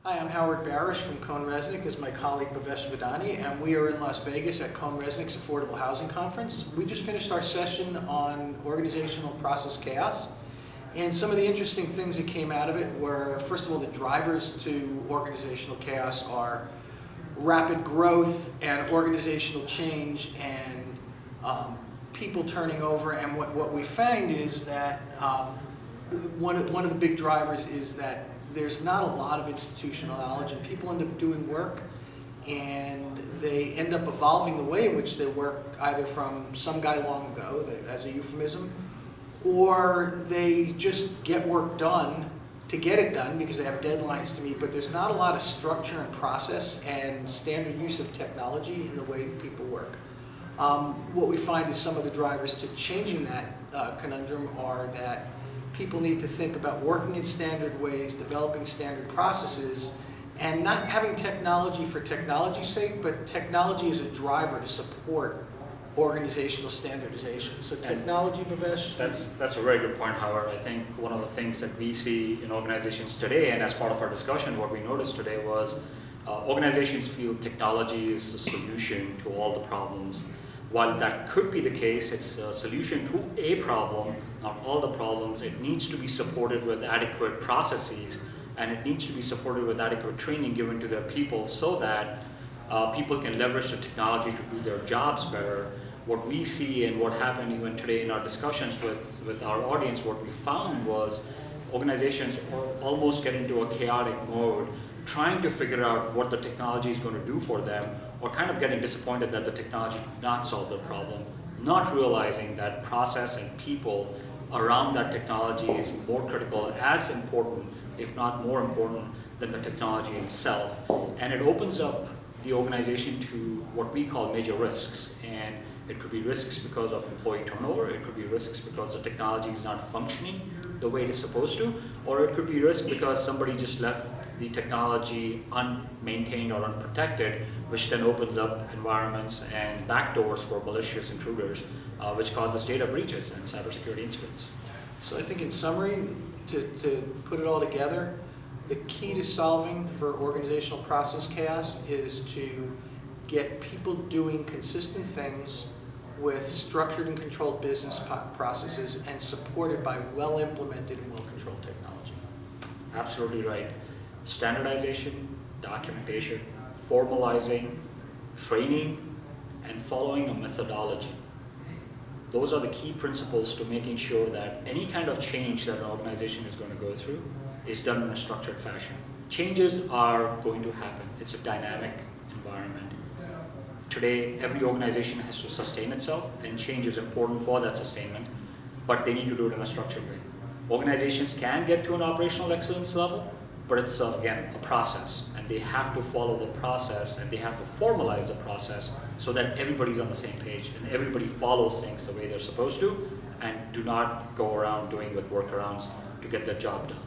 Hi, I'm Howard Barash from CohnReznick. This is my colleague Bhavesh Vhadani, and we are in Las Vegas at CohnReznick's Affordable Housing Conference. We just finished our session on organizational process chaos, and some of the interesting things that came out of it were, first of all, the drivers to organizational chaos are rapid growth and organizational change and people turning over. And what we find is that one of the big drivers is that there's not a lot of institutional knowledge, and people end up doing work and they end up evolving the way in which they work, either from some guy long ago, as a euphemism, or they just get work done to get it done because they have deadlines to meet, but there's not a lot of structure and process and standard use of technology in the way people work. What we find is some of the drivers to changing that conundrum are that people need to think about working in standard ways, developing standard processes, and not having technology for technology's sake, but technology as a driver to support organizational standardization. So technology, Bhavesh? That's a very good point, Howard. I think one of the things that we see in organizations today, and as part of our discussion, what we noticed today was organizations feel technology is the solution to all the problems. While that could be the case, it's a solution to a problem, not all the problems. It needs to be supported with adequate processes, and it needs to be supported with adequate training given to their people so that people can leverage the technology to do their jobs better. What we see and what happened even today in our discussions with our audience, what we found was organizations almost get into a chaotic mode, trying to figure out what the technology is going to do for them, or kind of getting disappointed that the technology did not solve the problem, not realizing that process and people around that technology is more critical, as important, if not more important, than the technology itself. And it opens up the organization to what we call major risks. And it could be risks because of employee turnover, it could be risks because the technology is not functioning the way it is supposed to, or it could be risk because somebody just left the technology unmaintained or unprotected, which then opens up environments and backdoors for malicious intruders, which causes data breaches and cybersecurity incidents. So I think in summary, to put it all together, the key to solving for organizational process chaos is to get people doing consistent things with structured and controlled business processes and supported by well-implemented and well-controlled technology. Absolutely right. Standardization, documentation, formalizing, training, and following a methodology. Those are the key principles to making sure that any kind of change that an organization is going to go through is done in a structured fashion. Changes are going to happen. It's a dynamic environment. Today, every organization has to sustain itself, and change is important for that sustainment, but they need to do it in a structured way. Organizations can get to an operational excellence level, but it's, again, a process, and they have to follow the process, and they have to formalize the process so that everybody's on the same page, and everybody follows things the way they're supposed to, and do not go around doing with workarounds to get their job done.